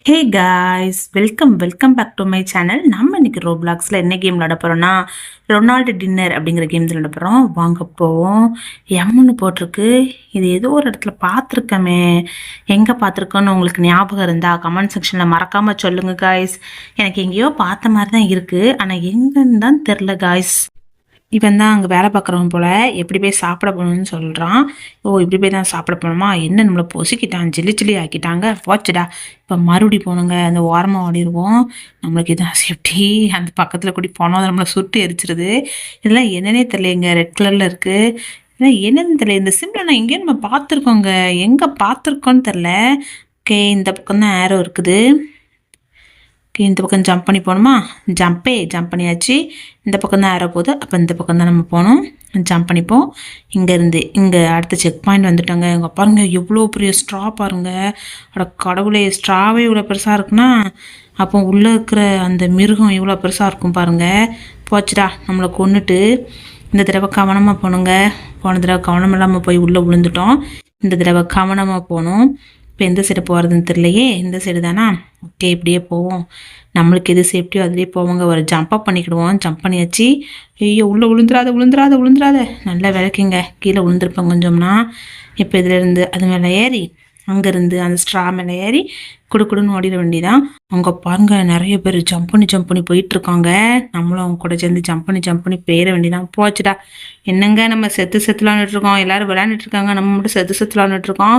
Hey guys, welcome back to my channel. நம்ம இன்னைக்கு ரோப்ளாக்ஸில் என்ன கேம் விளாட போகிறோம்னா ரொனால்டு டின்னர் அப்படிங்கிற கேம் விளாட போகிறோம். வாங்க போவோம். எம்முன்னு போட்டிருக்கு. இது ஏதோ ஒரு இடத்துல பார்த்துருக்கமே. எங்கே பார்த்துருக்கோன்னு உங்களுக்கு ஞாபகம் இருந்தா கமெண்ட் செக்ஷனில் மறக்காமல் சொல்லுங்கள் காய்ஸ். எனக்கு எங்கேயோ பார்த்த மாதிரி தான் இருக்குது, ஆனால் எங்கன்னு தான் தெரில காய்ஸ். இவன் தான் அங்கே வேலை பார்க்குறவன் போல். எப்படி போய் சாப்பிட போகணும்னு சொல்கிறான். ஓ, இப்படி போய் தான் சாப்பிட போகணுமா? என்ன நம்மளை பொசிக்கிட்டான், சில்லி ஆக்கிட்டாங்க. போச்சுடா, இப்போ மறுபடி போகணுங்க. அந்த ஓரமாக ஓடிடுவோம். நம்மளுக்கு இதான் சேஃப்டி. அந்த பக்கத்தில் கூட்டி போனோம், அதை நம்மளை சுட்டு எரிச்சிருது. இதெல்லாம் என்னன்னே தெரியலைங்க. ரெட் கலரில் இருக்குது. இதெல்லாம் என்னன்னு தெரியல. இந்த சிம்பிளை நான் எங்கேயும் நம்ம பார்த்துருக்கோங்க. எங்கே பார்த்துருக்கோன்னு தெரில. ஓகே, இந்த பக்கம் தான் ஏரோ இருக்குது. இந்த பக்கம் ஜம்ப் பண்ணி போகணுமா? ஜம்ப் பண்ணியாச்சு. இந்த பக்கம் தான் ஏற போகுது. அப்போ இந்த பக்கம் தான் நம்ம போகணும். ஜம்ப் பண்ணிப்போம். இங்கேருந்து இங்கே அடுத்த செக் பாயிண்ட் வந்துட்டோங்க. இங்கே பாருங்க, எவ்வளோ பெரிய ஸ்ட்ரா பாருங்க. அட கடவுளே, ஸ்ட்ராவே இவ்வளோ பெருசாக இருக்குன்னா அப்போ உள்ளே இருக்கிற அந்த மிருகம் இவ்வளோ பெருசாக இருக்கும் பாருங்க. போச்சுடா, நம்மளை கொன்னுட்டு. இந்த தடவை கவனமாக போகணுங்க. போன தடவை கவனம் இல்லாமல் போய் உள்ளே விழுந்துட்டோம். இந்த தடவை கவனமாக போகணும். இப்போ எந்த சைடு போகிறதுன்னு தெரியலையே. இந்த சைடு தானா? ஓகே, இப்படியே போவோம். நம்மளுக்கு எது சேஃப்டியோ அதுலேயே போவோங்க. ஒரு ஜம்ப் பண்ணிக்கிடுவோம். ஜம்ப் பண்ணியாச்சு. ஐயோ, உள்ளே விழுந்துராத. நல்லா விளக்குங்க. கீழே விழுந்துருப்பேன் கொஞ்சம்னா. இப்போ இதிலேருந்து அது மேலே ஏறி, அங்கேருந்து அந்த ஸ்ட்ரா மேலே ஏறி குடுக்குடுன்னு ஓடிட வேண்டியதான். அவங்க பாருங்க, நிறைய பேர் ஜம்ப் பண்ணி போயிட்டுருக்காங்க. நம்மளும் அவங்க கூட சேர்ந்து ஜம்ப் பண்ணி போயிட வேண்டியதான். போச்சுடா. என்னங்க, நம்ம செத்து விளாண்டுட்ருக்கோம். எல்லோரும் விளையாண்டுட்ருக்காங்க, நம்ம மட்டும் செத்து விளாண்டுட்ருக்கோம்.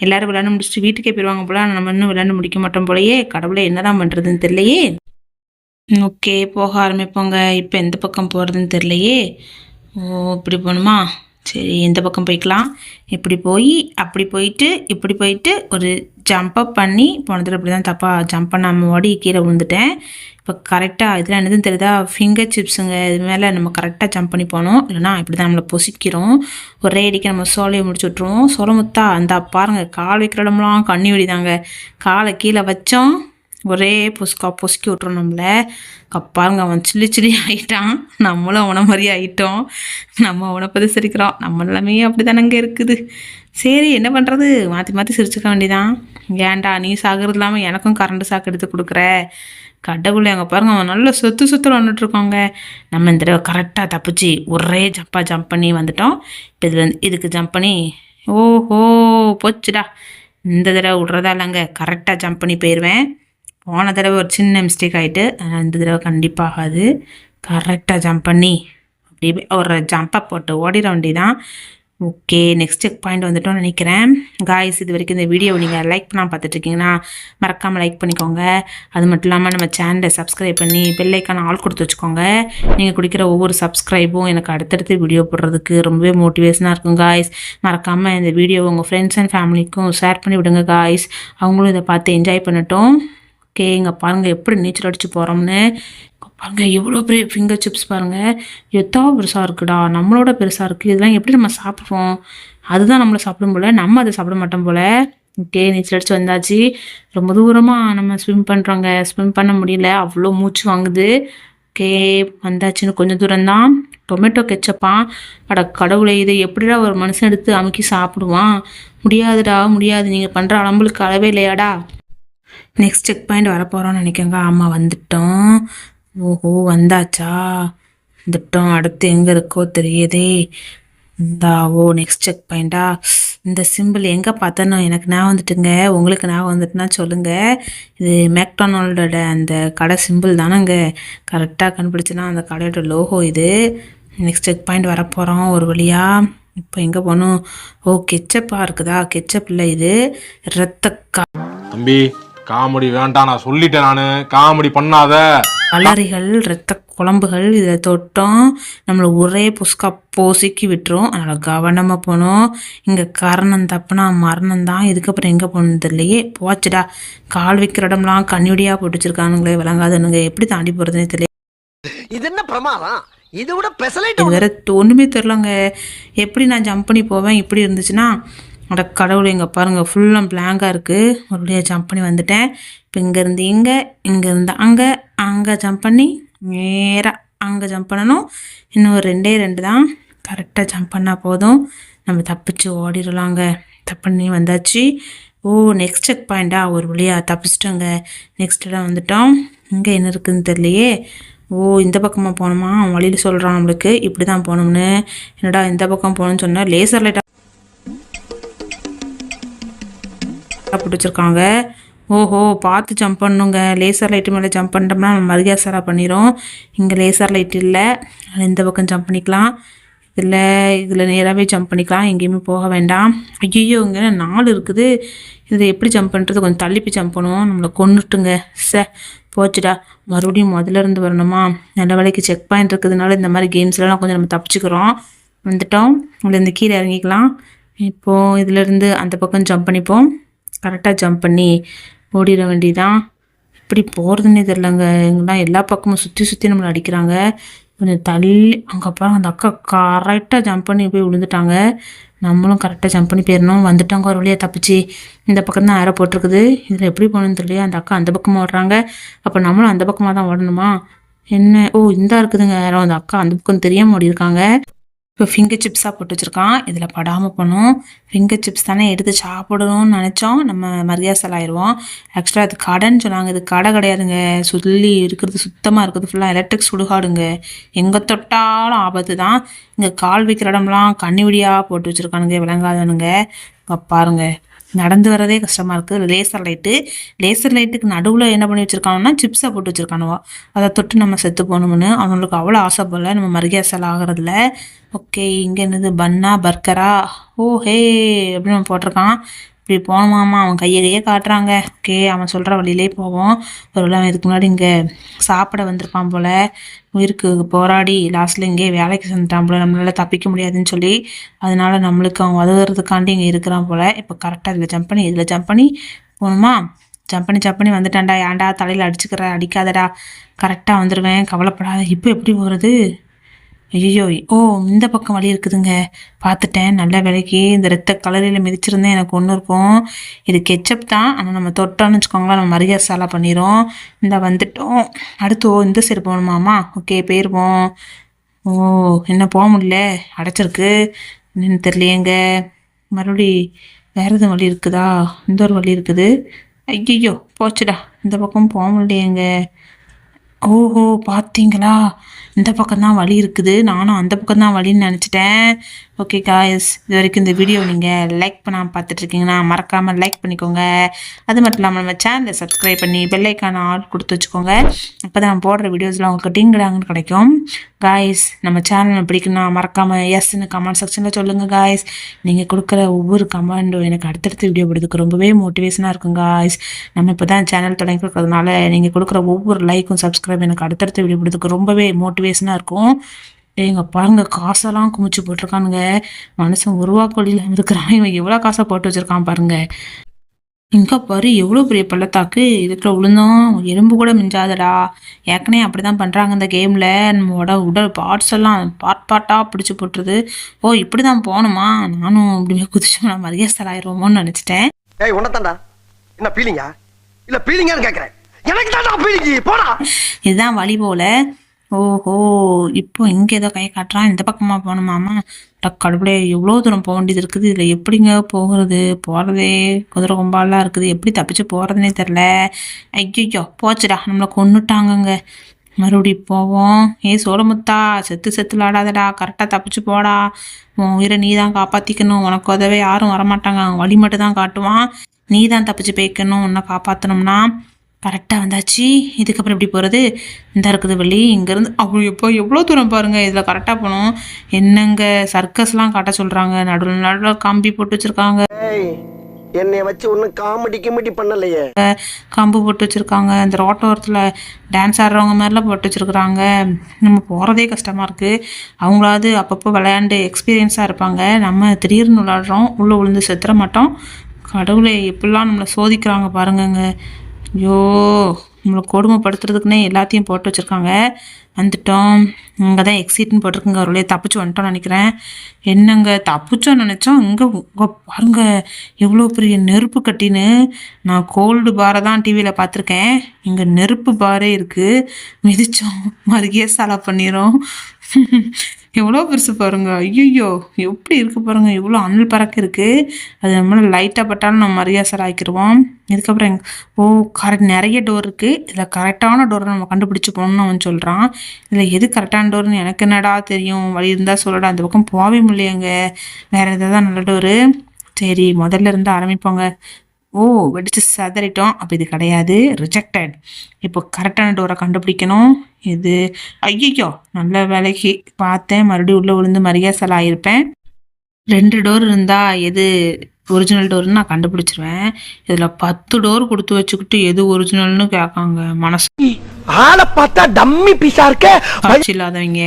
எல்லோரும் விளையாண்டு முடிச்சுட்டு வீட்டுக்கே போயிடுவாங்க போல. நம்ம இன்னும் விளையாண்டு முடிக்க மாட்டோம் போலையே. கடவுளே, என்னதான் பண்ணுறதுன்னு தெரியலையே. ஓகே, போக ஆரம்பிப்போங்க. இப்போ எந்த பக்கம் போகிறதுன்னு தெரியலையே. ஓ, இப்படி போகணுமா? சரி, இந்த பக்கம் போய்க்கலாம். இப்படி போய் அப்படி போயிட்டு இப்படி போயிட்டு ஒரு ஜம்பப் பண்ணி போனதில் இப்படி தான் தப்பாக ஜம்ப் பண்ணாமல் ஓடி கீழே விழுந்துட்டேன். இப்போ கரெக்டாக இதெல்லாம் என்னதுன்னு தெரியுதா? ஃபிங்கர் சிப்ஸுங்க. இது மேலே நம்ம கரெக்டாக ஜம்ப் பண்ணி போகணும். இல்லைனா இப்படி தான் நம்மளை பொசிக்கிறோம். ஒரே அடிக்க நம்ம சோலையை முடிச்சு விட்ருவோம். சோளமுத்தா அந்த பாருங்கள், கால் வைக்கிற இடம்லாம் கண்ணி வெடிதாங்க. காலை கீழே வச்சோம், ஒரே பொசுக்கி விட்றோம் நம்மளை. பாருங்க, அவன் சில்லி ஆகிட்டான். நம்மளும் அவனை மாதிரி ஆகிட்டோம். நம்ம அவனை பற்றி சிரிக்கிறோம். நம்ம எல்லாமே அப்படி தானங்க இருக்குது. சரி, என்ன பண்ணுறது? மாற்றி சிரிச்சுக்க வேண்டியதான். ஏன்டா நீ சாகிறது இல்லாமல் எனக்கும் கரண்ட் சாக்கு எடுத்து கொடுக்குற. கடவுளே, அங்கே பாருங்க, அவன் நல்லா சுற்று வந்துட்டுருக்கோங்க. நம்ம இந்த தடவை கரெக்டாக தப்பிச்சு ஒரே ஜம்ப் பண்ணி வந்துட்டோம். இப்போ இதுக்கு ஜம்ப் பண்ணி, ஓஹோ போச்சுடா. இந்த தடவை விட்றதா இல்லைங்க, கரெக்டாக ஜம்ப் பண்ணி போயிடுவேன். போன தடவை ஒரு சின்ன மிஸ்டேக் ஆகிட்டு, இந்த தடவை கண்டிப்பாக ஆகாது. கரெக்டாக ஜம்ப் பண்ணி அப்படியே ஒரு ஜம்பை போட்டு ஓடிட வேண்டியதான். ஓகே, நெக்ஸ்ட் செக் பாயிண்ட் வந்துட்டோம்னு நினைக்கிறேன். காய்ஸ், இது வரைக்கும் இந்த வீடியோவை நீங்கள் லைக் பண்ணாமல் பார்த்துட்ருக்கீங்கன்னா மறக்காமல் லைக் பண்ணிக்கோங்க. அது மட்டும் இல்லாமல் நம்ம சேனலை சப்ஸ்கிரைப் பண்ணி பெல்லைக்கான ஆள் கொடுத்து வச்சுக்கோங்க. நீங்கள் கொடுக்குற ஒவ்வொரு சப்ஸ்கிரைபும் எனக்கு அடுத்தடுத்து வீடியோ போடுறதுக்கு ரொம்பவே மோட்டிவேஷனாக இருக்கும் காய்ஸ். மறக்காமல் இந்த வீடியோவை உங்கள் ஃப்ரெண்ட்ஸ் அண்ட் ஃபேமிலிக்கும் ஷேர் பண்ணி விடுங்க காய்ஸ். அவங்களும் இதை பார்த்து என்ஜாய் பண்ணட்டும். ஓகே, இங்கே பாருங்கள் எப்படி நீச்சல் அடித்து போகிறோம்னு. பாருங்கள், எவ்வளோ பெரிய ஃபிங்கர் சிப்ஸ் பாருங்கள். எத்தோ பெருசாக இருக்குடா, நம்மளோட பெருசாக இருக்குது. இதெல்லாம் எப்படி நம்ம சாப்பிட்றோம்? அதுதான் நம்மளை சாப்பிடும் போல், நம்ம அதை சாப்பிட மாட்டோம் போல். ஓகே, நீச்சல் அடித்து வந்தாச்சு. ரொம்ப தூரமாக நம்ம ஸ்விம் பண்ணுறோங்க. ஸ்விம் பண்ண முடியல, அவ்வளோ மூச்சு வாங்குது. ஓகே, வந்தாச்சுன்னு கொஞ்சம் தூரம்தான். டொமேட்டோ கெச்சப்பா. அட கடவுளை, இதை எப்படிடா ஒரு மனுஷன் எடுத்து அமுக்கி சாப்பிடுவான்? முடியாது. நீங்கள் பண்ணுற அலம்பலுக்கு அளவே இல்லையாடா. நெக்ஸ்ட் செக் பாயிண்ட் வரப்போகிறோன்னு நினைக்கோங்க. ஆமாம், வந்துட்டோம். ஓஹோ, வந்தாச்சா? வந்துட்டோம். அடுத்து எங்கே இருக்கோ தெரியுதே. ஓ, நெக்ஸ்ட் செக் பாயிண்டா? இந்த சிம்பிள் எங்கே பார்த்தனோ எனக்கு நான் வந்துட்டுங்க. உங்களுக்கு நான் வந்துட்டுனா சொல்லுங்கள். இது மேக்டொனால்டோட அந்த கடை சிம்பிள் தானேங்க. கரெக்டாக கண்டுபிடிச்சுன்னா அந்த கடையோட லோகோ இது. நெக்ஸ்ட் செக் பாயிண்ட் வரப்போகிறோம் ஒரு வழியாக. இப்போ எங்கே போகணும்? ஓ, கெச்சப்பாக இருக்குதா? கெச்சப் இல்லை, இது ரத்த தம்பி, காமெடி வேண்டாம், நான் சொல்லிட்டேன். நான் காமெடி பண்ணாத. அலறிகள், இரத்த குழம்புகள் இதில் தொட்டோம் நம்மளை ஒரே பொசுக்கி விட்டுரும். அதனால் கவனமாக போகணும். இங்கே காரணம் தப்புனா மரணம் தான். இதுக்கப்புறம் எங்கே போகணுன்னு தெரியலையே. போச்சுடா, கால் வைக்கிற இடம்லாம் கண்ணிவடியாக போட்டு வச்சிருக்கானுங்களே, விளங்காதுனுங்க. எப்படி தாண்டி போகிறதுனே தெரியல. இது என்ன பிரமாதம்? இது விட இது வேற ஒன்றுமே தெரிலங்க. எப்படி நான் ஜம்ப் பண்ணி போவேன்? இப்படி இருந்துச்சுன்னா அட கடவுள், இங்கே பாருங்கள், ஃபுல்லாக பிளாங்காக இருக்குது. ஒரு வழியாக ஜம்ப் பண்ணி வந்துட்டேன். இப்போ இங்கேருந்து இங்கேருந்து அங்கே ஜம்ப் பண்ணி நேராக அங்கே ஜம்ப் பண்ணணும். இன்னும் ஒரு 2 தான். கரெக்டாக ஜம்ப் பண்ணால் போதும், நம்ம தப்பிச்சு ஓடிடலாங்க. பண்ணி வந்தாச்சு. ஓ, நெக்ஸ்ட் செக் பாயிண்டா, ஒரு வழியா தப்பிச்சிட்டோங்க. நெக்ஸ்ட் இடம் வந்துட்டோம். இங்கே என்ன இருக்குதுன்னு தெரியலையே. ஓ, இந்த பக்கமாக போகணுமா? அவன் வழியில் சொல்கிறான் நம்மளுக்கு இப்படி தான் போகணும்னு. என்னடா இந்த பக்கம் போகணும்னு சொன்னால் லேசர் லைட்டாக போட்டு வச்சுருக்காங்க. ஓஹோ, பார்த்து ஜம்ப் பண்ணுங்க. லேசர் லைட்டு மேலே ஜம்ப் பண்ணிட்டோம்னா நம்ம மரியாசரா பண்ணிடும். இங்கே லேசர் லைட் இல்லை, இந்த பக்கம் ஜம்ப் பண்ணிக்கலாம். இதில் நேராகவே ஜம்ப் பண்ணிக்கலாம், எங்கேயுமே போக வேண்டாம். ஐயோ, இங்கே 4 இருக்குது. இதில் எப்படி ஜம்ப் பண்ணுறது? கொஞ்சம் தள்ளி போய் ஜம்ப் பண்ணுவோம். நம்மளை கொன்னுட்டுங்க. போச்சுடா, மறுபடியும் முதல்ல இருந்து வரணுமா? நல்ல வேலைக்கு செக் பாயிண்ட் இருக்கிறதுனால இந்த மாதிரி கேம்ஸ்லாம் கொஞ்சம் நம்ம தப்பிச்சுக்கிறோம். வந்துட்டோம். இந்த கீழே இறங்கிக்கலாம். இப்போது இதிலேருந்து அந்த பக்கம் ஜம்ப் பண்ணிப்போம். கரெக்டாக ஜம்ப் பண்ணி ஓடிட வேண்டியதான். இப்படி போகிறதுன்னே தெரிலங்க. எங்கெல்லாம் எல்லா பக்கமும் சுற்றி சுற்றி நம்மளை அடிக்கிறாங்க. கொஞ்சம் தள்ளி அங்கே அப்புறம் அந்த அக்கா கரெக்டாக ஜம்ப் பண்ணி போய் விழுந்துட்டாங்க. நம்மளும் கரெக்டாக ஜம்ப் பண்ணி போயிடணும். வந்துட்டாங்க ஒரு வழியாக தப்பிச்சு. இந்த பக்கம் தான் ஏரோ போட்டிருக்குது. இதில் எப்படி போகணுன்னு தெரியல. அந்த அக்கா அந்த பக்கமாக ஓடுறாங்க. அப்போ நம்மளும் அந்த பக்கமாக தான் ஓடணுமா என்ன? ஓ, இந்தா இருக்குதுங்க ஏரோ. அந்த அக்கா அந்த பக்கம் தெரியாமல் ஓடி இருக்காங்க. இப்போ ஃபிங்கர் சிப்ஸாக போட்டு வச்சுருக்கான். இதில் படாமல் போகணும். ஃபிங்கர் சிப்ஸ் தானே எடுத்து சாப்பிடணும்னு நினச்சோம். நம்ம மரியாசல் ஆயிடுவோம். ஆக்சுவலாக அது கடைன்னு சொன்னாங்க. இது கடை கிடையாதுங்க. சொல்லி இருக்கிறது சுத்தமாக இருக்குது. ஃபுல்லாக எலக்ட்ரிக் சுடுகாடுங்க. எங்கே தொட்டாலும் ஆபத்து தான். இங்கே கால் வைக்கிற இடம்லாம் கண்ணி வெடியாக போட்டு வச்சுருக்கானுங்க விளங்காதவனுங்க. பாருங்க, நடந்து வரதே கஷ்டமாக இருக்குது. லேசர் லைட்டுக்கு நடுவில் என்ன பண்ணி வச்சுருக்காங்கன்னா சிப்ஸை போட்டு வச்சுருக்கானுவோ. அதை தொட்டு நம்ம செத்து போகணும்னு அவனுக்கு அவ்வளோ ஆசை போல் நம்ம மரியாசல் ஆகிறதுல. ஓகே, இங்கே என்னது பன்னா பர்கரா? ஓ ஹே அப்படின்னு அவன் போட்டிருக்கான். இப்படி போனோமாமா, அவன் கையை காட்டுறாங்க. ஓகே, அவன் சொல்கிற வழியிலே போவோம். ஒரு அவன் இதுக்கு முன்னாடி இங்கே சாப்பிட வந்திருப்பான் போல். உயிருக்கு போராடி லாஸ்ட்டில் இங்கே வேலைக்கு செஞ்சுட்டான் போல். நம்மளால் தப்பிக்க முடியாதுன்னு சொல்லி அதனால நம்மளுக்கு அவன் உதவுறதுக்காண்டி இங்கே இருக்கிறான் போல். இப்போ கரெக்டாக இதில் ஜம்ப் பண்ணி போகணுமா? ஜம்ப் பண்ணி வந்துட்டான்டா. ஏன்டா தலையில் அடிக்காதடா. கரெக்டாக வந்துடுவேன், கவலைப்படாத. இப்போ எப்படி போகிறது? ஐயோ, ஓ, இந்த பக்கம் வழி இருக்குதுங்க. பார்த்துட்டேன். நல்ல வேலைக்கு இந்த ரத்த கலரில் மிதிச்சிருந்தேன், எனக்கு ஒன்று இருக்கும். இது கெச்சப் தான், ஆனால் நம்ம தொட்டோன்னு வச்சுக்கோங்களேன், நம்ம மரியாதை பண்ணிடும். இந்த வந்துட்டோம். அடுத்து இந்த சைடு போகணுமாமா? ஓகே, போயிருப்போம். ஓ, என்ன போக முடியல, அடைச்சிருக்கு. என்னன்னு தெரியலையேங்க. மறுபடி வேறு எதுவும் வழி இருக்குதா? இந்த ஒரு வழி இருக்குது. ஐயோ, போச்சுடா, இந்த பக்கம் போக முடியலையேங்க. ஓஹோ, பார்த்தீங்களா? இந்த பக்கம் தான் வழி இருக்குது. நானும் அந்த பக்கம் தான் வழின்னு நினச்சிட்டேன். ஓகே காய்ஸ், இது வரைக்கும் இந்த வீடியோ நீங்கள் லைக் பண்ணாமல் பார்த்துட்ருக்கீங்கன்னா மறக்காமல் லைக் பண்ணிக்கோங்க. அது மட்டும் இல்லாமல் நம்ம சேனலை சப்ஸ்கிரைப் பண்ணி பெல்லைக்கான ஆல் கொடுத்து வச்சுக்கோங்க. அப்போ தான் நம்ம போடுற வீடியோஸ்லாம் உங்களுக்கு டிங்கடாங்கன்னு கிடைக்கும். காய்ஸ், நம்ம சேனலை பிடிக்குன்னா மறக்காமல் எஸ்ன்னு கமெண்ட் செக்ஷனில் சொல்லுங்கள் காய்ஸ். நீங்கள் கொடுக்குற ஒவ்வொரு கமெண்டும் எனக்கு அடுத்தடுத்த வீடியோ போடுறதுக்கு ரொம்பவே மோட்டிவேஷனாக இருக்கும் காய்ஸ். நம்ம இப்போ தான் சேனல் தொடங்கி கொடுக்கறதுனால நீங்கள் கொடுக்குற ஒவ்வொரு லைக்கும் சப்ஸ்கிரைப் எனக்கு அடுத்தடுத்த வீடியோ போடுறதுக்கு ரொம்பவே மோட்டிவேஷனாக இருக்கும். எங்க பாருங்க, காசெல்லாம் குமிச்சு போட்டிருக்கானுங்க. மனுஷன் உருவாக்கொழியில் இருக்கிறான். இவன் எவ்வளோ காசை போட்டு வச்சிருக்கான் பாருங்க. இங்கே பாரு, எவ்வளோ பெரிய பள்ளத்தாக்கு. இதுக்குள்ள விழுந்தோம் எலும்பு கூட மிஞ்சாதடா. ஏற்கனவே அப்படி தான் பண்ணுறாங்க இந்த கேமில். நம்மளோட உடல் பார்ட்ஸ் எல்லாம் பார்ட்டாக பிடிச்சி போட்டுருது. ஓ, இப்படி தான் போகணுமா? நானும் இப்படிமே குதிச்சோம்னா மரியாதை ஆயிடுவோமோன்னு நினச்சிட்டேன். ஏய், உன்னதாண்டா என்ன பீலிங்கா? இல்லை பீலிங்கான்னு கேட்குறேன். எனக்கு தாண்டா பீலிங்கி, போடா. இதுதான் வழி போல. ஓஹோ, இப்போ இங்கே ஏதோ கை காட்டுறான். இந்த பக்கமாக போகணுமாமா? கடவுளே, எவ்வளோ தூரம் போக வேண்டியது இருக்குது. இதில் எப்படிங்க போகிறது? போகிறதே குதிரை கொம்பாலாம் இருக்குது. எப்படி தப்பிச்சு போகிறதுனே தெரில. ஐயோ, போச்சுடா, நம்மளை கொன்னுட்டாங்கங்க. மறுபடி போவோம். சோழமுத்தா, செத்து விளாடாதடா. கரெக்டாக தப்பிச்சு போடா. உன் உயிரை நீ தான் காப்பாற்றிக்கணும். உனக்கு உதவே யாரும் வரமாட்டாங்க. வழி மட்டும் தான் காட்டுவான். நீ தான் தப்பிச்சு போய்க்கணும். உன்னை காப்பாற்றணும்னா. கரெக்டாக வந்தாச்சு. இதுக்கப்புறம் எப்படி போகிறது? இந்த இருக்குது வழி. இங்கேருந்து அவ்வளோ எவ்வளோ தூரம் பாருங்கள். இதில் கரெக்டாக போகணும். என்னங்க சர்க்கஸ்லாம் காட்ட சொல்கிறாங்க. நடுவில் கம்பி போட்டு வச்சுருக்காங்க. என்னைய வச்சு ஒன்றும் காமெடி பண்ணலையே. கம்பு போட்டு வச்சுருக்காங்க. இந்த ரோட்டோரத்தில் டான்ஸ் ஆடுறவங்க மாதிரிலாம் போட்டு வச்சுருக்குறாங்க. நம்ம போகிறதே கஷ்டமாக இருக்குது. அவங்களாவது அப்பப்போ விளையாண்டு எக்ஸ்பீரியன்ஸாக இருப்பாங்க. நம்ம திடீர்னு விளாடுறோம், உள்ளே விழுந்து செத்துற மாட்டோம். கடவுளை எப்படிலாம் நம்மளை சோதிக்கிறாங்க பாருங்கங்க. ஐயோ, நம்மளை கொடுமைப்படுத்துறதுக்குன்னே எல்லாத்தையும் போட்டு வச்சுருக்காங்க. வந்துட்டோம். இங்கே தான் எக்ஸிட்னு போட்டிருக்குங்க. ஒரு வழியாக தப்பிச்சு வந்துட்டோம்னு நினைக்கிறேன். என்னங்க தப்பிச்சோன்னு நினச்சோம். இங்கே பாருங்க, எவ்வளோ பெரிய நெருப்பு கட்டின்னு. நான் கோல்டு பாரை தான் டிவியில் பார்த்துருக்கேன். இங்கே நெருப்பு பாரே இருக்குது. மிதிச்சோம் மறுகிய சாலா பண்ணிடும். எவ்வளோ பெருசு பாருங்க. ஐயையோ! எப்படி இருக்கு பாருங்க. எவ்வளோ அனல் பறக்க இருக்கு. அது நம்மள லைட்டா பட்டாலும் நம்ம மரியாசல் ஆக்கிருவோம். இதுக்கப்புறம் கரெக்ட் நெறைய டோர் இருக்கு. இதுல கரெக்டான டோர நம்ம கண்டுபிடிச்சு போகணும்னு அவன் சொல்றான். இதுல எது கரெக்டான டோர்ன்னு எனக்கு என்னடா தெரியும்? வழி இருந்தா சொல்லுடா. அந்த பக்கம் போவே முடியலையேங்க. வேற ஏதாவது நல்ல டோரு? சரி, முதல்ல இருந்து ஆரம்பிப்போங்க. வெடிச்சு சிதறிட்டோம். அப்ப இது கிடையாது. ரிஜெக்டட். இப்போ கரெக்டான டோரை கண்டுபிடிக்கணும். இது ஐயையோ! நல்ல வேலைக்கு பார்த்தேன். மறுபடியும் உள்ள விழுந்து மரியாசல் ஆயிருப்பேன். 2 டோர் இருந்தா எது ஒரிஜினல் டோர்ன்னு நான் கண்டுபிடிச்சிருவேன். இதுல 10 டோர் கொடுத்து வச்சுக்கிட்டு எது ஒரிஜினல்னு கேட்காங்க. மனசு ஆளை பார்த்தா டம்மி பீஸா இருக்க. காட்சி இல்லாதவங்க.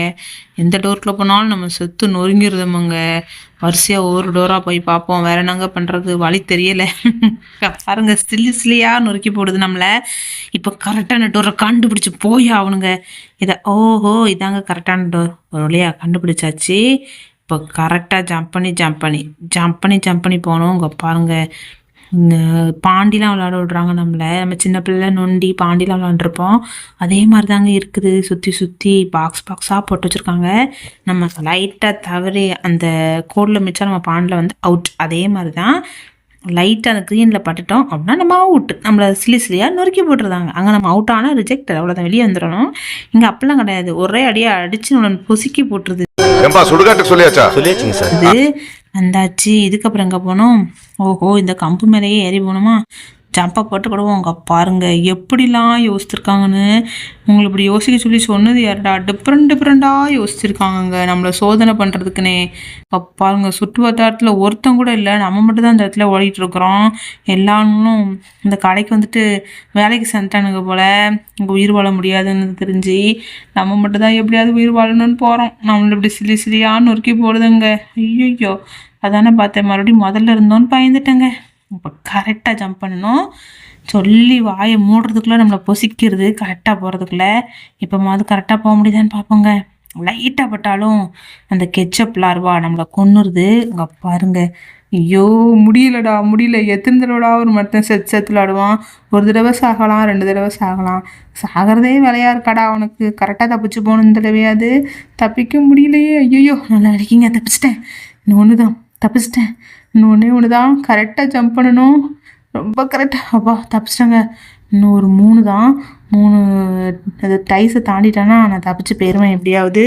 எந்த டோருக்குள்ள போனாலும் நம்ம செத்து நொறுங்கிருதோமுங்க. வரிசையா ஒவ்வொரு டோரா போய் பார்ப்போம். வேற என்னங்க பண்றது? வழி தெரியல. பாருங்க, சில்லியா நொறுக்கி போடுது நம்மள. இப்போ கரெக்டான டோரை கண்டுபிடிச்சு போய் ஆகணுங்க. இதாங்க கரெக்டான டோர். ஒரு வழியா கண்டுபிடிச்சாச்சு. இப்போ கரெக்டாக ஜம்ப் பண்ணி போகணும். இங்கே பாருங்க, இந்த பாண்டிலாம் விளையாட விடுறாங்க நம்மள. நம்ம சின்ன பிள்ளை நொண்டி பாண்டிலாம் விளையாண்டுருப்போம். அதே மாதிரி தாங்க இருக்குது. சுற்றி பாக்ஸாக போட்டு வச்சுருக்காங்க. நம்ம லைட்டாக தவறி அந்த கோடில் மிச்சம் நம்ம பாண்டில் வந்து அவுட். அதே மாதிரி தான் லைட்டாக அந்த க்ரீனில் பட்டுட்டோம் அப்படின்னா நம்ம அவுட். நம்மளை சிலியாக நொறுக்கி போட்டுருந்தாங்க. அங்கே நம்ம அவுட் ஆனால் ரிஜெக்ட். அவ்வளோதான், வெளியே வந்துடணும். இங்கே அப்பெல்லாம் கிடையாது. ஒரே அடியாக அடித்து நம்மளை பொசுக்கி போட்டுருது. சொல்லியாச்சுங்க சார். இது வந்தாச்சு. இதுக்கப்புறம் எங்கே போனோம்? இந்த கம்பு மேலேயே ஏறி போகணுமா? ஜம்பை போட்டு கொடுவோம். அங்கே பாருங்க எப்படிலாம் யோசிச்சிருக்காங்கன்னு. உங்களை இப்படி யோசிக்க சொல்லி சொன்னது யாருடா? டிஃப்ரெண்ட்டாக யோசிச்சிருக்காங்கங்க நம்மளை சோதனை பண்ணுறதுக்குன்னே. இப்போ பாருங்க, சுற்று வட்டாரத்தில் ஒருத்தன் கூட இல்லை. நம்ம மட்டும் தான் இந்த இடத்துல ஓடிட்டு இருக்கிறோம். எல்லாரும் இந்த கடைக்கு வந்துட்டு வேலைக்கு சென்றானுங்க போல். இங்கே உயிர் வாழ முடியாதுன்னு தெரிஞ்சு நம்ம மட்டும் தான் எப்படியாவது உயிர் வாழணும்னு போகிறோம். நம்மளை இப்படி சிலியாக நொறுக்கி போடுதுங்க. ஐயோ, அதானே பார்த்தேன். மறுபடியும் முதல்ல இருந்தோன்னு பயந்துட்டேங்க. இப்போ கரெக்டாக ஜம்ப் பண்ணணும். சொல்லி வாயை மூடுறதுக்குள்ளே நம்மளை பொசிக்கிறது கரெக்டாக போகிறதுக்குள்ளே. இப்போ மாதிரி கரெக்டாக போக முடியுதான்னு பார்ப்போங்க. லைட்டாக பட்டாலும் அந்த கெச்சப் லார்வா நம்மளை கொன்னுருது. இங்கே பாருங்க. ஐயோ, முடியல. எத்தனை தடவைடா ஒரு மட்டன் செத்து விளாடுவான்? ஒரு தடவை சாகலாம், 2 தடவை சாகலாம். சாகிறதே வேலையாக இருக்காடா அவனுக்கு. கரெக்டாக தப்பிச்சு போகணும். இந்த தடவையாது தப்பிக்க முடியலையே. ஐயோ, நல்லா அடிக்கிங்க. தப்பிச்சிட்டேன். இன்னொன்று தான் தப்பிச்சிட்டேன். இன்னொன்று தான் கரெக்டாக ஜம்ப் பண்ணணும். ரொம்ப கரெக்டாக. அப்பா தப்பிச்சிட்டேங்க. இன்னும் ஒரு 3 தான். 3 அது டைஸை தாண்டிட்டேன்னா நான் தப்பிச்சு போயிடுவேன் எப்படியாவது.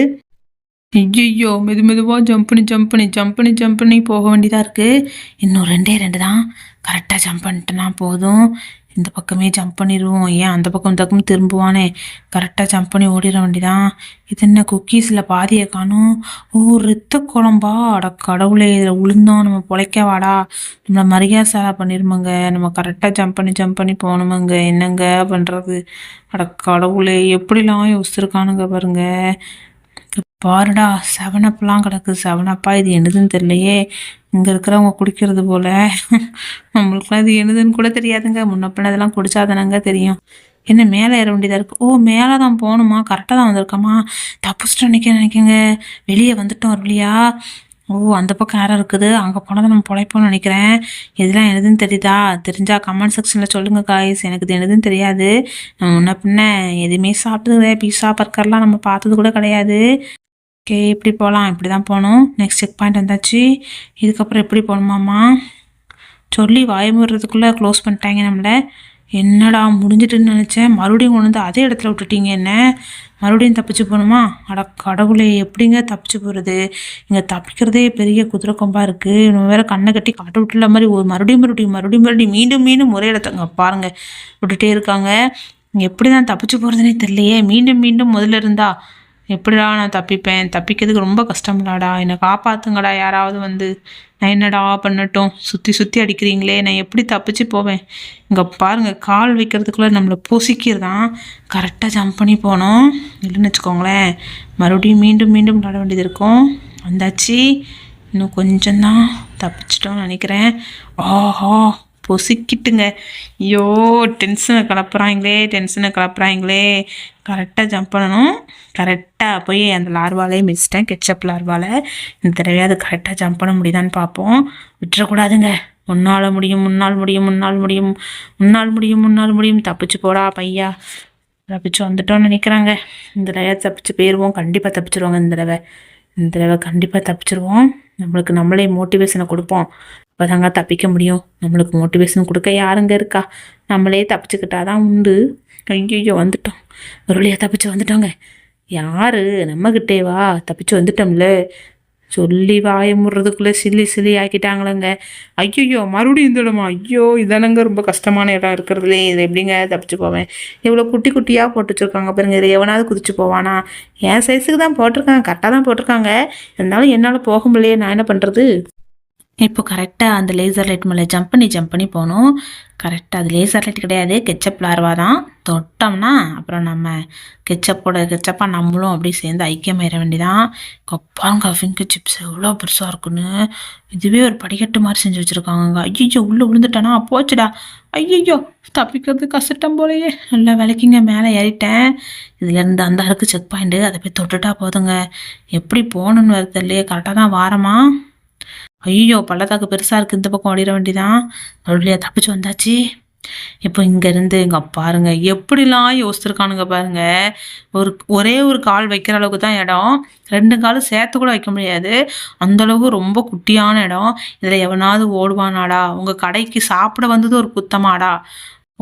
ஐயோ, மெதுவாக ஜம்ப் பண்ணி போக வேண்டியதாக இருக்குது. இன்னும் 2 தான். கரெக்டாக ஜம்ப் பண்ணிட்டேன்னா போதும். இந்த பக்கமே ஜம்ப் பண்ணிடுவோம். ஏன் அந்த பக்கம் திரும்புவானே. கரெக்டாக ஜம்ப் பண்ணி ஓடிட வேண்டியதான். இது என்ன குக்கீஸில் பாதியை காணும்? ரத்த குழம்பா? அட கடவுளே, இதில் விழுந்தோம் நம்ம பொழைக்க வாடா. நம்மளை மரியாதை பண்ணிருமாங்க. நம்ம கரெக்டாக ஜம்ப் பண்ணி போகணுமாங்க. என்னங்க பண்ணுறது? அட கடவுளே, எப்படிலாம் யோசிச்சிருக்கானுங்க பாருங்க. பாருடா, 7 கிடக்கு. 7 இது என்னதுன்னு தெரியலையே. இங்கே இருக்கிறவங்க குடிக்கிறது போல். நம்மளுக்குலாம் இது என்னதுன்னு கூட தெரியாதுங்க. முன்ன பின்ன இதெல்லாம் குடிச்சாதானங்க தெரியும். என்ன மேலே ஏற வேண்டியதாக இருக்குது? மேலே தான் போகணுமா? கரெக்டாக தான் வந்திருக்கோமா? தப்பிச்சிட்டு நினைக்கங்க. வெளியே வந்துட்டோம் ஒரு வழியா. அந்த பக்கம் யாரும் இருக்குது. அங்கே போனால் நம்ம பொழைப்போம்னு நினைக்கிறேன். இதெல்லாம் என்னதுன்னு தெரியுதா? தெரிஞ்சா கமெண்ட் செக்ஷனில் சொல்லுங்கள் காய்ஸ். எனக்கு இது என்னதுன்னு தெரியாது. நம்ம முன்ன பின்ன எதுவுமே சாப்பிட்டது, பீஸா பர்கர்லாம் நம்ம பார்த்தது கூட கிடையாது. இப்படி போகலாம். இப்படி தான் போகணும். நெக்ஸ்ட் செக் பாயிண்ட் வந்தாச்சு. இதுக்கப்புறம் எப்படி போகணுமாம்மா? சொல்லி வாய்முறதுக்குள்ளே க்ளோஸ் பண்ணிட்டாங்க நம்மளை. என்னடா முடிஞ்சிட்டுன்னு நினச்சேன். மறுபடியும் கொண்டு வந்து அதே இடத்துல விட்டுட்டீங்க என்ன? மறுபடியும் தப்பிச்சு போகணுமா? அட கடவுளே, எப்படிங்க தப்பிச்சு போகிறது? இங்கே தப்பிக்கிறதே பெரிய குதிரை கொம்பாக இருக்குது. இன்னும் வேறு கண்ணை கட்டி காட்ட விட்டுல மாதிரி ஒரு மறுபடியும் மீண்டும் ஒரே இடத்தங்க பாருங்கள் விட்டுட்டே இருக்காங்க. எப்படி தான் தப்பிச்சு போகிறதுனே தெரியலையே. மீண்டும் முதல்ல இருந்தா எப்படிடா நான் தப்பிப்பேன்? தப்பிக்கிறதுக்கு ரொம்ப கஷ்டம்லாடா. என்னை காப்பாற்றுங்கடா யாராவது வந்து. நான் என்னடா பண்ணட்டும்? சுற்றி அடிக்கிறீங்களே, நான் எப்படி தப்பிச்சு போவேன்? இங்கே பாருங்கள், கால் வைக்கிறதுக்குள்ளே நம்மளை பொசிக்கிறதான். கரெக்டாக ஜம்ப் பண்ணி போனோம். இல்லைன்னு வச்சுக்கோங்களேன், மறுபடியும் மீண்டும் விளாட வேண்டியது இருக்கும். வந்தாச்சு. இன்னும் கொஞ்சம்தான் தப்பிச்சிட்டோம்னு நினைக்கிறேன். பொசிக்கிட்டுங்க. ஐயோ, டென்ஷனை கிளப்புறாங்களே. கரெக்டாக ஜம்ப் பண்ணணும். கரெக்டாக போய் அந்த லார்வாலே மிதிச்சிட்டேன். கெச்சப் லார்வால். இந்த தடவையாவது கரெக்டாக ஜம்ப் பண்ண முடியுதான்னு பார்ப்போம். விட்டுறக்கூடாதுங்க. முன்னால் முடியும். தப்பிச்சு போடா பையா. தப்பிச்சு வந்துட்டோம்னு நினைக்கிறாங்க. இந்த தடவை தப்பிச்சு போயிடுவோம். கண்டிப்பாக தப்பிச்சிருவாங்க இந்த தடவை கண்டிப்பாக தப்பிச்சிருவோம். நம்மளுக்கு நம்மளே மோட்டிவேஷனை கொடுப்போம். அப்போ தாங்க தப்பிக்க முடியும். நம்மளுக்கு மோட்டிவேஷன் கொடுக்க யாருங்க இருக்கா? நம்மளே தப்பிச்சுக்கிட்டாதான் உண்டு. ஐயோ வந்துட்டோம். ஒரு வழியாக தப்பிச்சு வந்துட்டோங்க. யாரு நம்மகிட்டேவா? தப்பிச்சு வந்துட்டோம்ல. சொல்லி வாய முடுறதுக்குள்ளே சில்லி ஆக்கிட்டாங்களேங்க. ஐயோ மறுபடியும் இந்த இடமா? ஐயோ இதானங்க ரொம்ப கஷ்டமான இடம் இருக்கிறதுலே. இது எப்படிங்க தப்பிச்சு போவேன்? இவ்வளோ குட்டி குட்டியாக போட்டு வச்சுருக்காங்க பாருங்க. இதில் எவனாவது குதிச்சு போவானா? என் சைஸுக்கு தான் போட்டிருக்காங்க, கரெக்டாக தான் போட்டிருக்காங்க. இருந்தாலும் என்னால் போக முடியலையே, நான் என்ன பண்ணுறது? இப்போ கரெக்டாக அந்த லேசர் லைட் மேலே ஜம்ப் பண்ணி போகணும். கரெக்டாக அது லேசர் லைட் கிடையாது, கெச்சப் லார்வா தான். தொட்டோம்னா அப்புறம் நம்ம கெச்சப்பாக நம்மளும் அப்படியே சேர்ந்து ஐக்கியமாயிட வேண்டியதான். பாருங்க ஃபிங்கர் சிப்ஸ் எவ்வளோ பெருசாக இருக்குன்னு. இதுவே ஒரு படிக்கட்டு மாதிரி செஞ்சு வச்சுருக்காங்க. ஐயோ உள்ளே விழுந்துட்டானா போச்சுடா. ஐயோ தப்பிக்கிறது கஷ்டம் போலையே. நல்லா விளக்கிங்க மேலே ஏறிட்டேன். இதுலேருந்து அந்த அருக்கு செக் பாயிண்ட்டு, அதை போய் தொட்டுட்டா போதுங்க. எப்படி போகணுன்னு வருது இல்லையே. கரெக்டாக தான் வாரமா? ஐயோ பள்ளத்தாக்கு பெருசாக இருக்குது, இந்த பக்கம் ஓடிட வேண்டிதான். மறுபடியும் தப்பிச்சு வந்தாச்சு. இப்போ இங்கேருந்து இங்கே பாருங்க எப்படிலாம் யோசிச்சிருக்கானுங்க பாருங்க. ஒரே ஒரு கால் வைக்கிற அளவுக்கு தான் இடம். 2 காலும் சேர்த்து கூட வைக்க முடியாது, அந்தளவுக்கு ரொம்ப குட்டியான இடம். இதில் எவனாவது ஓடுவானாடா? உங்கள் கடைக்கு சாப்பிட வந்தது ஒரு குத்தமாடா?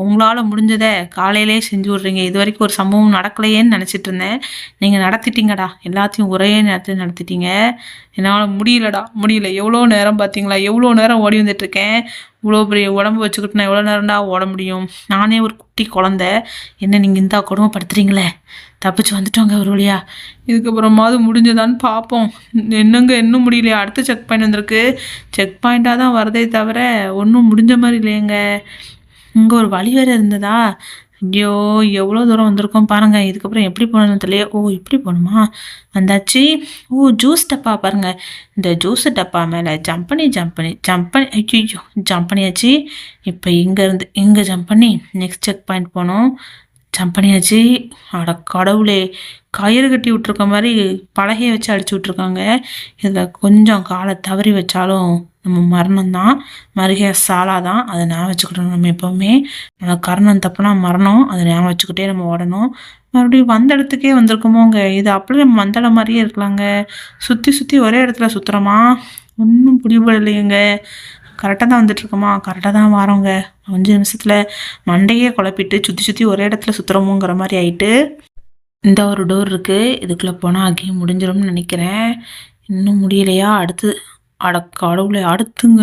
உங்களால் முடிஞ்சதை காலையிலே செஞ்சு விட்றீங்க. இது வரைக்கும் ஒரு சம்பவம் நடக்கலையேன்னு நினச்சிட்டு இருந்தேன். நீங்கள் நடத்திட்டீங்கடா, எல்லாத்தையும் ஒரே நேரத்தில் நடத்திட்டீங்க. என்னால் முடியல. எவ்வளோ நேரம் பார்த்தீங்களா? எவ்வளோ நேரம் ஓடி வந்துட்டுருக்கேன். இவ்வளோ பெரிய உடம்பு வச்சுக்கிட்டு நான் எவ்வளோ நேரம்டா ஓட முடியும்? நானே ஒரு குட்டி குழந்த, என்ன நீங்கள் இந்த கொடுமைப்படுத்துறீங்களே. தப்பிச்சு வந்துட்டோங்க ஒரு வழியா. இதுக்கப்புறமாவது முடிஞ்சதான்னு பார்ப்போம். என்னங்க இன்னும் முடியலையா? அடுத்து செக் பாயிண்ட் வந்திருக்கு. செக் பாயிண்ட்டாக தான் வரதே தவிர ஒன்றும் முடிஞ்ச மாதிரி இல்லையேங்க. இங்கே ஒரு வழி வேறு இருந்ததா? ஐயோ எவ்வளோ தூரம் வந்திருக்கோம் பாருங்கள். இதுக்கப்புறம் எப்படி போகணும்னு தெரியல. ஓ இப்படி போகணுமா? வந்தாச்சு. ஓ ஜூஸ் டப்பா பாருங்க. இந்த ஜூஸ் டப்பா மேலே ஜம்ப் பண்ணி ஐயோ ஜம்ப் பண்ணியாச்சு. இப்போ இங்கேருந்து இங்கே ஜம்ப் பண்ணி நெக்ஸ்ட் செக் பாயிண்ட் போகணும். ஜம்ப் பண்ணியாச்சு. அட கடவுளே, கயிறு கட்டி விட்ருக்க மாதிரி பலகையை வச்சு அடிச்சு விட்ருக்காங்க. இதில் கொஞ்சம் காலை தவறி வச்சாலும் நம்ம மரணம் தான். மருகே சாலா தான், அதை ஞாபகம் வச்சுக்கிட்டோம். நம்ம எப்போவுமே நம்ம கரணம் தப்புனா மரணம், அதை ஞாபகம் வச்சுக்கிட்டே நம்ம ஓடணும். மறுபடியும் வந்த இடத்துக்கே வந்திருக்கோமோங்க. இது அப்படியே நம்ம வந்தட மாதிரியே இருக்கலாங்க. சுற்றி ஒரே இடத்துல சுற்றுறோமா? ஒன்றும் பிடிபடலையேங்க. கரெக்டாக தான் வந்துட்டுருக்கோமா? கரெக்டாக தான் வரோங்க. 5 நிமிஷத்தில் மண்டையே குழப்பிட்டு சுற்றி ஒரே இடத்துல சுற்றுறோமோங்கிற மாதிரி ஆயிட்டு. இந்த ஒரு டோர் இருக்குது, இதுக்குள்ளே போனால் கேம் முடிஞ்சிடும்னு நினைக்கிறேன். இன்னும் முடியலையா? அடுத்து அட கடவுளே அடுத்துங்க.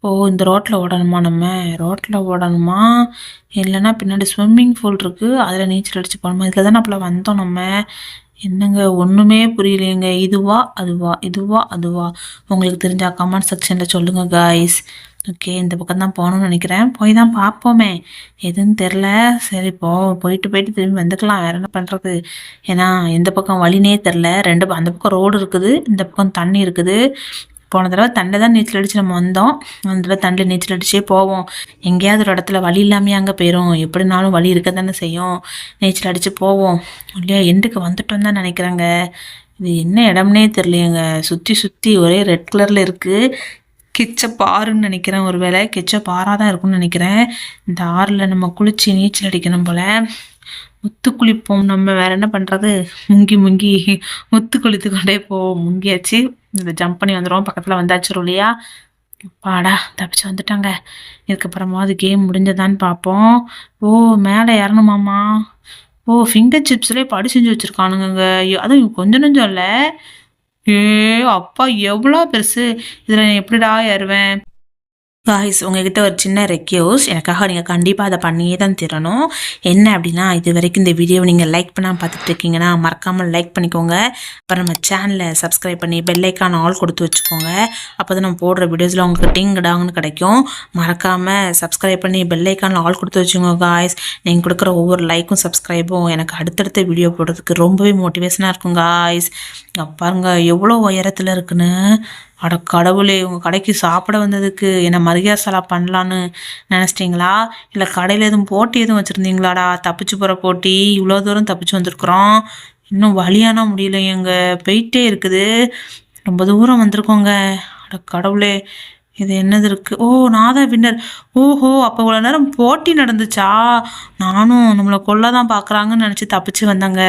ஓ இந்த ரோட்டில் ஓடணுமா? நம்ம ரோட்டில் ஓடணுமா? இல்லைன்னா பின்னாடி ஸ்விம்மிங் பூல் இருக்குது, அதில் நீச்சல் அடித்து போகணுமா? இதில் தானே அப்போல வந்தோம் நம்ம. என்னங்க ஒன்றுமே புரியலையேங்க. இதுவா அதுவா? உங்களுக்கு தெரிஞ்சா கமெண்ட் செக்ஷனில் சொல்லுங்கள் காய்ஸ். ஓகே இந்த பக்கம் தான் போகணும்னு நினைக்கிறேன். போய் தான் பார்ப்போமே, எதுன்னு தெரில. சரி போயிட்டு திரும்பி வந்துக்கலாம். வேறு என்ன பண்ணுறது? ஏன்னா எந்த பக்கம் வழினே தெரில. அந்த பக்கம் ரோடு இருக்குது, இந்த பக்கம் தண்ணி இருக்குது. போன தடவை தண்ணில் தான் நீச்சல் அடித்து நம்ம வந்தோம். அந்த தடவை தண்ணியில் நீச்சல் அடிச்சே போவோம். எங்கேயாவது ஒரு இடத்துல வழி இல்லாமையே அங்கே போயிடும். எப்படினாலும் வழி இருக்க தானே செய்யும். நீச்சல் அடித்து போவோம் இல்லையா? எண்டுக்கு வந்துட்டோம் தான் நினைக்கிறேங்க. இது என்ன இடம்னே தெரியலையேங்க. சுற்றி ஒரே ரெட் கலரில் இருக்குது. கெச்சப் ஆறுன்னு நினைக்கிறேன். ஒரு வேளை கெச்சப் ஆறாக தான் இருக்கும்னு நினைக்கிறேன். இந்த ஆறில் நம்ம குளித்து நீச்சல் அடிக்கணும் போல். முத்து குளிப்போம் நம்ம. வேறு என்ன பண்ணுறது? முங்கி முத்து குளித்து கொண்டே போவோம். முங்கியாச்சு. இதை ஜம்ப் பண்ணி வந்துடுவோம். பக்கத்தில் வந்தாச்சு இல்லையா? பாடா தப்பிச்சு வந்துட்டாங்க. இதுக்கப்புறமாவது கேம் முடிஞ்சதான்னு பார்ப்போம். ஓ மேலே ஏறணுமாம்மா? ஓ ஃபிங்கர் சிப்ஸ்லேயே படி செஞ்சு வச்சுருக்கானுங்க. அதுவும் கொஞ்சம் நெஞ்சம் இல்லை. ஏ அப்பா எவ்வளோ பெருசு! இதில் எப்படிடா ஏறுவேன்? காய்ஸ் உங்ககிட்ட ஒரு சின்ன ரெக்யூஸ், எனக்காக நீங்கள் கண்டிப்பாக அதை பண்ணியே தான் தரணும். என்ன அப்படின்னா, இது வரைக்கும் இந்த வீடியோவை நீங்கள் லைக் பண்ணாமல் பார்த்துட்டு இருக்கீங்கன்னா மறக்காமல் லைக் பண்ணிக்கோங்க. அப்புறம் நம்ம சேனலை சப்ஸ்கிரைப் பண்ணி பெல்லைக்கான ஆல் கொடுத்து வச்சுக்கோங்க. அப்போ தான் நம்ம போடுற வீடியோஸில் உங்களுக்கு டிங் டாங்னு கிடைக்கும். மறக்காமல் சப்ஸ்கிரைப் பண்ணி பெல்லைக்கான ஆல் கொடுத்து வச்சுக்கோங்க காய்ஸ். நீங்கள் கொடுக்குற ஒவ்வொரு லைக்கும் சப்ஸ்கிரைபும் எனக்கு அடுத்தடுத்த வீடியோ போடுறதுக்கு ரொம்பவே மோட்டிவேஷனாக இருக்கும் காய்ஸ். பாருங்க எவ்வளோ உயரத்தில் இருக்குன்னு. அட கடவுளே, உங்கள் கடைக்கு சாப்பிட வந்ததுக்கு என்ன மரியாதை பண்ணலான்னு நினச்சிட்டிங்களா? இல்லை கடையில் எதுவும் போட்டி எதுவும் வச்சுருந்தீங்களாடா? தப்பிச்சு போகிற போட்டி. இவ்வளோ தூரம் தப்பிச்சு வந்திருக்குறோம், இன்னும் வழியானா முடியல. எங்க போயிட்டே இருக்குது. ரொம்ப தூரம் வந்திருக்கோங்க. அட கடவுளே, இது என்னது இருக்கு? ஓ, நான் தான் வின்னர். ஓஹோ, அப்போ இவ்வளோ நேரம் போட்டி நடந்துச்சா? நானும் நம்மளை கொல்ல தான் பார்க்குறாங்கன்னு நினச்சி தப்பிச்சு வந்தாங்க.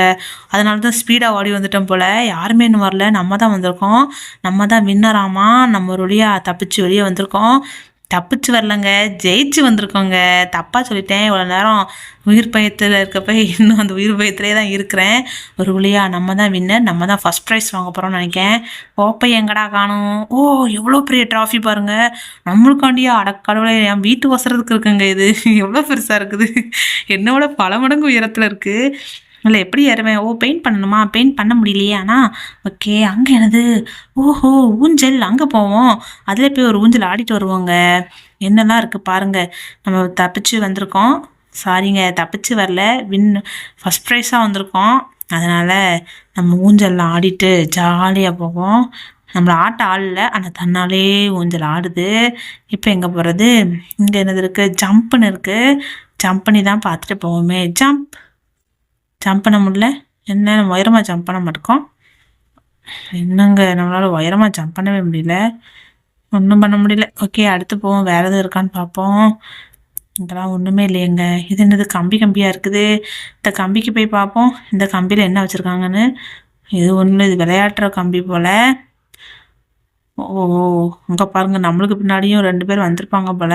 அதனால தான் ஸ்பீடாக ஓடி வந்துட்டோம் போல். யாருமே இன்னும் வரல, நம்ம தான் வந்திருக்கோம். நம்ம தான் வின்னராமா. நம்ம ஒரு வழியாக தப்பிச்சு வெளியே வந்திருக்கோம். தப்பிச்சு வரலங்க, ஜெயிச்சு வந்திருக்கோங்க. தப்பாக சொல்லிட்டேன். இவ்வளோ நேரம் உயிர் பயத்தில் இருக்கப்ப இன்னும் அந்த உயிர் பயத்திலே தான் இருக்கிறேன். ஒரு வழியாக நம்ம தான் வின்னர், நம்ம தான் ஃபஸ்ட் ப்ரைஸ் வாங்க போகிறோம்னு நினைக்கிறேன். கோப்பை எங்கடா காணும்? ஓ, எவ்வளோ பெரிய ட்ராஃபி பாருங்கள். நம்மளுக்காண்டியா? அடக்கடவுளே, என் வீட்டு வசரத்துக்கு இருக்குங்க இது. எவ்வளோ பெருசாக இருக்குது. என்னோட பல மடங்கு உயரத்தில் இருக்குது. இல்லை, எப்படி ஏறுவேன்? ஓ, பெயிண்ட் பண்ணணுமா? பெயிண்ட் பண்ண முடியலையே. ஆனால் ஓகே, அங்கே என்னது? ஓஹோ, ஊஞ்சல். அங்கே போவோம், அதில் போய் ஒரு ஊஞ்சல் ஆடிட்டு வருவோங்க. என்னெல்லாம் இருக்குது பாருங்கள். நம்ம தப்பிச்சு வந்திருக்கோம். சாரிங்க, தப்பிச்சு வரல, ஃபஸ்ட் ப்ரைஸாக வந்திருக்கோம். அதனால் நம்ம ஊஞ்சல்லாம் ஆடிட்டு ஜாலியாக போவோம். நம்மளை ஆட்ட ஆடல, ஆனால் தன்னாலே ஊஞ்சல் ஆடுது. இப்போ எங்கே போகிறது? இங்கே என்னது இருக்குது? ஜம்ப்னு இருக்குது. ஜம்ப் பண்ணி தான் பார்த்துட்டு போவோமே. ஜம்ப் பண்ண முடியல. என்ன, உயரமாக ஜம்ப் பண்ண மாட்டோம். என்னங்க, நம்மளால் உயரமாக ஜம்ப் பண்ணவே முடியல. ஒன்றும் பண்ண முடியல. ஓகே, அடுத்து போவோம். வேறு எதுவும் இருக்கான்னு பார்ப்போம். இதெல்லாம் ஒன்றுமே இல்லையேங்க. இது என்னது? கம்பியாக இருக்குது. இந்த கம்பிக்கு போய் பார்ப்போம், இந்த கம்பியில் என்ன வச்சுருக்காங்கன்னு. இது ஒன்று, இது விளையாட்டுற கம்பி போல். ஓ, அங்கே பாருங்கள், நம்மளுக்கு பின்னாடியும் 2 பேர் வந்திருப்பாங்க போல்.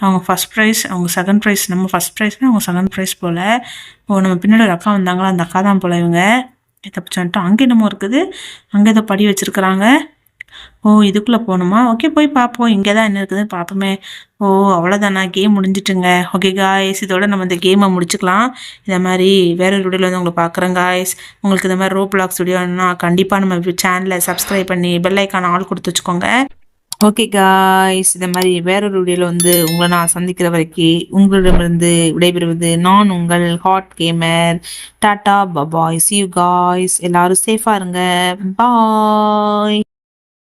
அவங்க ஃபஸ்ட் ப்ரைஸ், அவங்க செகண்ட் ப்ரைஸ். நம்ம ஃபஸ்ட் ப்ரைஸ்னால் அவங்க செகண்ட் ப்ரைஸ் போல். ஓ, நம்ம பின்னாடி ஒரு அக்கா வந்தாங்களா, அந்த அக்கா தான் போல் இவங்க. தப்பிச்சு வந்துட்டோம். அங்கே என்னமோ இருக்குது, அங்கே ஏதோ படி வச்சுருக்குறாங்க. ஓ, இதுக்குள்ளே போகணுமா? ஓகே, போய் பார்ப்போம். இங்கே தான் என்ன இருக்குதுன்னு பார்ப்போமே. ஓ, அவ்வளோதானா? கேம் முடிஞ்சிட்டுங்க. ஓகே காய்ஸ், இதோட நம்ம இந்த கேமை முடிச்சுக்கலாம். இதை மாதிரி வேற ஒரு வீடியோவில் வந்து உங்களை பார்க்குறேன் காய்ஸ். உங்களுக்கு இந்த மாதிரி ரோப்ளாக்ஸ் வீடியோன்னா கண்டிப்பாக நம்ம சேனலை சப்ஸ்கிரைப் பண்ணி பெல் ஐக்கான ஆல் கொடுத்து வச்சுக்கோங்க. ஓகே காய்ஸ், இந்த மாதிரி வேற ஒரு வீடியோவில் வந்து உங்களை நான் சந்திக்கிற வரைக்கும் உங்களிடமிருந்து விடைபெறுவது நான் உங்கள் hot gamer. Tata bye bye, see you guys. எல்லாரும் சேஃபாக இருங்க. பாய்.